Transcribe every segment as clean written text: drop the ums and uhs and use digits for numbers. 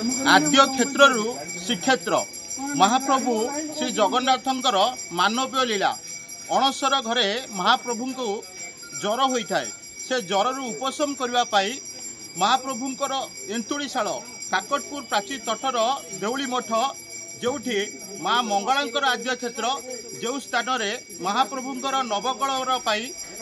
आद्य क्षेत्र श्रीक्षेत्र महाप्रभु श्री जगन्नाथंकर मानवीय लीला अणसर घरे महाप्रभु को ज्वर होता है से ज्वर उपशम करने महाप्रभुंकर एंतुड़ीशाल काकटपुर प्राची तटर देउली मठ जोठी माँ मंगलांकर आद्य क्षेत्र जो स्थान में महाप्रभुंकर नवकलर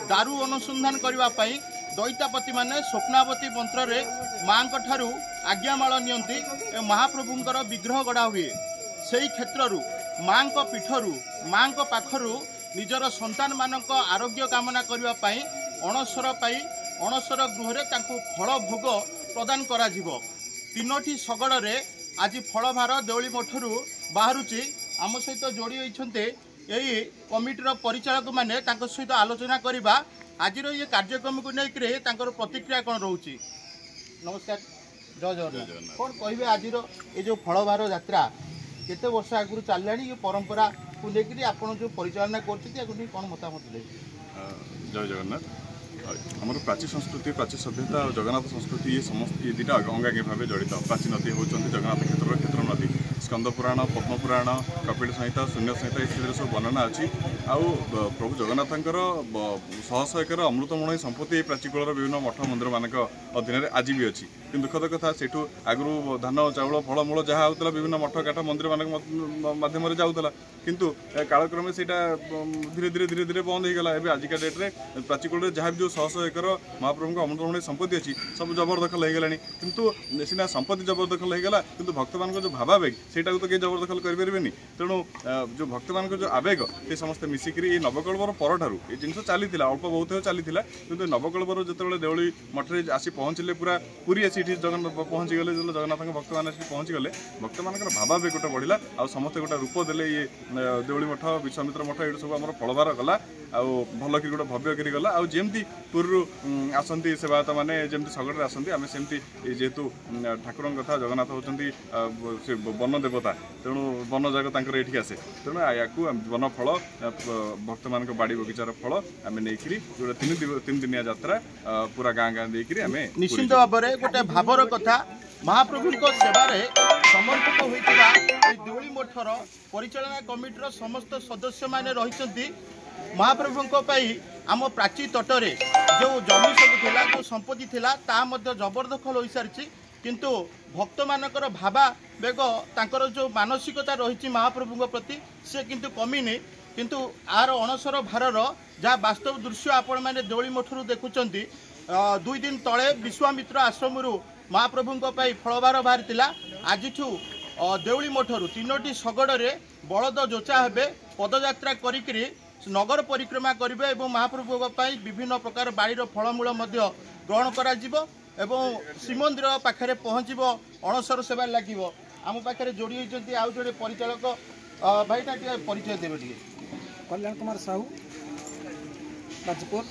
दारू अनुसंधान करने दैतापति माने स्वप्नावती मंत्र रे माँ ठारू आज्ञामाल नियंती महाप्रभुंकर विग्रह गढ़ा हुए से क्षेत्र माँ पीठरू माँ पाखरू निजर संतान मानक आरोग्य कामना करने अणसर गृह फल भोग प्रदान करा जिवो। तीनोटी सगड़े आज फल भार देउली मठरू बाहरुची आम सहित जोड़ी होइछन्ते यही कमिटीर परिचालक माने तांको सहित आलोचना करबा आज ये कार्यक्रम को लेकर प्रतिक्रिया कौन रोचे। नमस्कार जय जगन्नाथ कौन कहे आज ये जो फल भार यात्रा केते वर्ष आगु चलला ये परंपरा को लेकर आपन जो परिचालना कर कौन मतामत दे। जय जगन्नाथ आमर प्राची संस्कृति प्राची सभ्यता और जगन्नाथ संस्कृति ये समस्त ये दुटा अंगांगी भाव जड़ित। प्राची नदी होती जगन्नाथ क्षेत्र क्षेत्र नदी स्कंद पुराण पद्म पुराण कपिल संहिता शून्य संहिता ये सब वर्णना अच्छी आउ प्रभु जगन्नाथंकर शह शह एकर अमृतमय संपत्ति प्राचीकूलर विभिन्न मठ मंदिर मान अधीन आज भी अच्छी कि दुखद कथा से आगु धान चाउल फलमूल जहाँ होता विभिन्न मठ काठ मंदिर मान मध्यम जाऊला किंतु कालक्रमे से धीरे धीरे धीरे धीरे बंद होगा। एवं आजिका डेट्रे प्राचीकूल जहाँ भी जो शह शह एकर महाप्रभु अमृतमय संपत्ति अच्छी सब जबरदखल हो गलानी किंतु सीना संपत्ति जबरदखल होगा किंतु भक्त मान जो भावावेग सेटा तो कहीं जबरदखल करें तेणु जो भक्त मान जो आवेग ये समस्ते मिसिकी ये नवकलवर परठारू ये जिन चली अल्प बहुत चली कि नवकलवर जो देउली मठे आसी पहुँचले पूरा पूरी आसी जगन्नाथ पहुँची गले जगन्नाथ भक्त मैंने पहुँची गले भक्त मान भावावेग गोटे बढ़ला आ समस्ते गोटे रूप देले ये देउली मठ विश्वामित्र मठ ये सब आम फलभार गला भल कि गोटे भव्य करी गला आमती पूर्व आसती सेवायत मैंने जमी सगड़े आसती आम सेमती जेहेतु ठाकुर कथा जगन्नाथ होती वन देवता तेणु वन जगत ये आसे तेणु या वन फल भक्त मान बाड़ी बगीचार फल आम नहीं जो तीन दिनिया यात्रा पूरा गाँ गाँ देकर आम निश्चित भाव में गोटे भावर कथा महाप्रभु सेवारे समर्पित होता देउली मठर परिचालना कमिटीर समस्त सदस्य माने रही महाप्रभु आम प्राची तटरे जो जमी सब थिला जो संपत्ति थिला ता मध्य जबरदखल हो सारी किंतु भक्त मानकर भावावेग तांकर जो मानसिकता रही महाप्रभु प्रति से किंतु कमिनी किंतु आर अणसर भारर जहाँ वास्तव दृश्य आपण मैंने देउली मठरू देखुंट 2 दिन तले विश्वामित्र आश्रम महाप्रभु फलभार बाहरी आज देउली मठरू 3टी सगड़े बलद जोचा हे पदयात्रा करी नगर परिक्रमा करेंगे और महाप्रभु विभिन्न प्रकार बाड़ीर फलमूल ग्रहण कर श्रीमंदिर पाखे पहुँचब अणसर सेवा लगे आम पाखे जोड़ी होती आउ जो परिचालक भाई परिचय देवे टे। कल्याण कुमार साहू राजपुर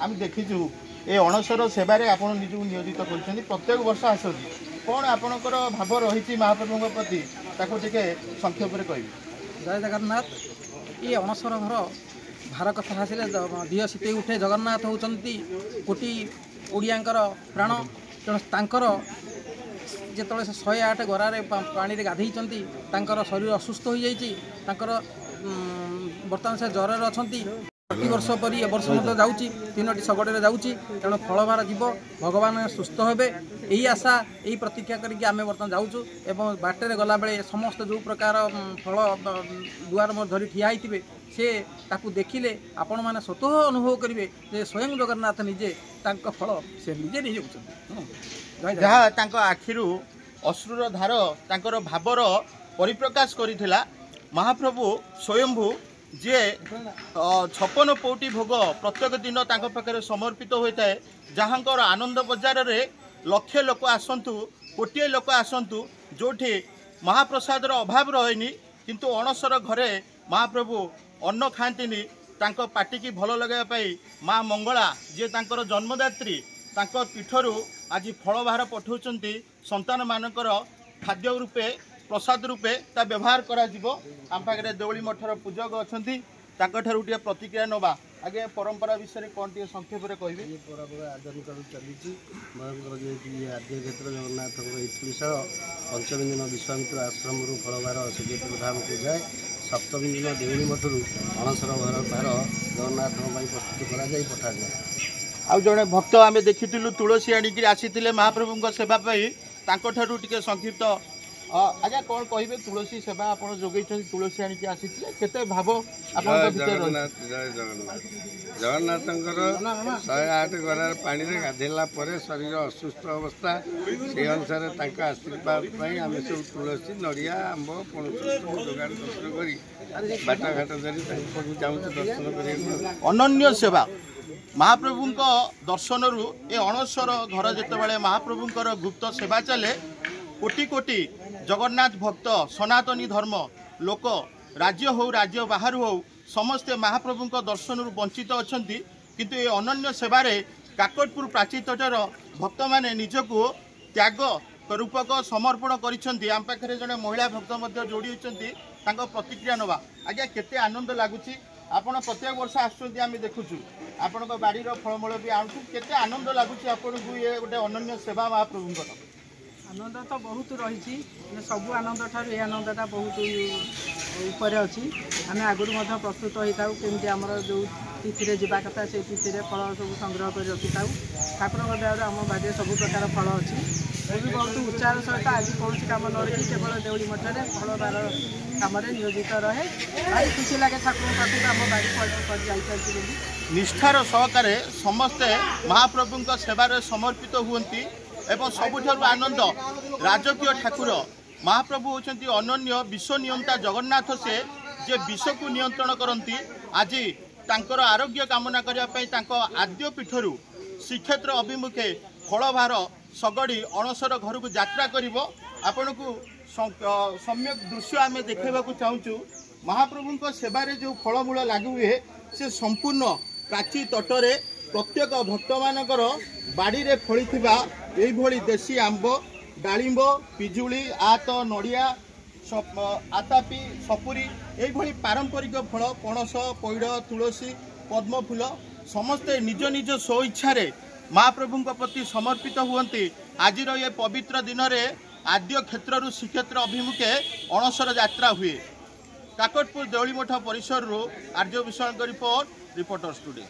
आम देखीचु ये अणसर सेवारे आप निजक नियोजित कर प्रत्येक वर्ष आसती कौन आपणकर भाव रही महाप्रभु प्रति टे संक्षेप कह। जय जगन्नाथ ये अणसर घर भार कथा आसिले दिह शीत उठे जगन्नाथ होती कोटी ओडियांकर प्राण तेणु तांकर जिते से 108 गरारे पानी गाधई शरीर असुस्थ हो जाकर बर्तमान से ज्वर अच्छा प्रति वर्ष पर ए वर्ष जाऊँगी 3टी सगड़े जाऊँगी तेणु फलभार जीव भगवान सुस्थ हे यही आशा यही प्रतीक्षा करके आम बर्तमान जाऊँ एवं बाटर गला बेले समस्त जो प्रकार फल दुआर धरी ठिया होते से ताकू देखिले आपण मैंने स्वतः अनुभव करेंगे जे स्वयं जगन्नाथ निजे फल से निजे नहीं जाऊँ जहाँ आखिर अश्रुर धार तांकर भावर परिप्रकाश करिथिला महाप्रभु स्वयंभू जे 56 पौटी भोग प्रत्येक दिन तांको पाखरे समर्पित होता है जहाँकर आनंद बजार रे लक्षे लोक आसतु कोटिए लोक आसतु जोठी महाप्रसादर अभाव रहेनी किंतु अणसर घरे महाप्रभु अन्न खाती पाटी की भल लगाई माँ मंगला जे तांकर जन्मदात्री तांको पीठरू आज फल बाहर पठाउछन्ती संतान मानकर खाद्य रूपे प्रसाद रूपे ता व्यवहार करा जिवो। आम पाखे देउली मठर पूजक अच्छा टे प्रतिक्रिया नवा आगे परंपरा विषय कौन टे संक्षेप में कहे। ये परंपरा आदान काल चली आद्य क्षेत्र जगन्नाथ इतुशाल पंचमी दिन विश्वामित्र आश्रम फलभार श्रीक्षेत्र धाम को जाए। सप्तमी दिन देउली मठरू अणसर भार जगन्नाथ प्रस्तुत कर पठा जाए। आउ जड़े भक्त आम देखी तुलसी आणिक आसी महाप्रभु सेवा टे संक्षिप्त आज्ञा कौन कहे तुलसी सेवा आप जोगे तुलसी आणिक आसी केते भाव जगन्नाथ जय जगन्नाथ जगन्नाथ 108 गरार पानी रे गाधेला परे शरीर असुस्थ अवस्था से अनुसार आशीर्वाद आम सब तुलसी नड़िया आंब पणस जोगाड़ दर्शन कर बाटाघाट धरी जाऊँ दर्शन कर अनन्य सेवा महाप्रभु दर्शन ए अणसर घर जिते महाप्रभुंर गुप्त सेवा चले कोटि कोटि जगन्नाथ भक्त सनातनी धर्म लोक राज्य हो राज्य बाहर हो समस्ते महाप्रभु दर्शन वंचित अच्छा किंतु ये अनन्य सेवारे काकटपुर प्राची तटर भक्त मैंने निजको त्याग रूपक समर्पण करिसेंती। आम पाखे जड़े महिला भक्त जोड़ी होती प्रतिक्रिया नवा आज्ञा केते आनंद लगुच आपण प्रत्येक वर्ष आसुँच आम देखुचु आपण बाड़ीर फलमूल भी आणु केते आनंद लगुच आपन को ये गोटे अनन्य सेवा महाप्रभुंकर आनंद तो बहुत रही सबू आनंद ठार ये आनंदटा बहुत ऊपर अच्छी आम आगुरी प्रस्तुत होता केमती आमर जो तिथि जावा कथा से तिथि फल सब संग्रह कर रखी था ठाकुर दयार आम बाड़े सब प्रकार फल अच्छी भी बहुत उत्साह सहित आज कौन कम न रही केवल देउली मठे फल बार कम नियोजित रहे भाई खुशी लगे ठाकुर पाखक आम बाड़ी कर निष्ठार सहकारे समस्ते महाप्रभु सेवार समर्पित हुंती एवं सबुठारु आनंद राजकीय ठाकुर महाप्रभु होती अनन्य विश्व नियंता जगन्नाथ से जे विश्व को नियंत्रण करती आज तांकर आरोग्य कामना करने आद्य पीठरू श्रीक्षेत्र अभिमुखे फलभार सगड़ी अणसर घर को यात्रा करिवो। आपण को सम्यक दृश्य आम देखा चाहूँ महाप्रभु सेवारे जो फलमूल लागू हुए से संपूर्ण प्राची तटरे प्रत्येक भक्त मानकर बाड़ी रे फली यही देशी आंब डालिंब पिजुली आत नड़िया आतापी सपुरी यही पारंपरिक फल पणस पैड़ तुलसी पद्म फूल समस्ते निज निज स्व इच्छा महाप्रभु प्रति समर्पित हुंती। आज ये पवित्र दिन में आद्य क्षेत्रु श्रीक्षेत्र अभिमुखे अणसर यात्रा हुए। काकटपुर देउली मठ परिसर आर्य विशाल रिपोर्टर स्टूडियो।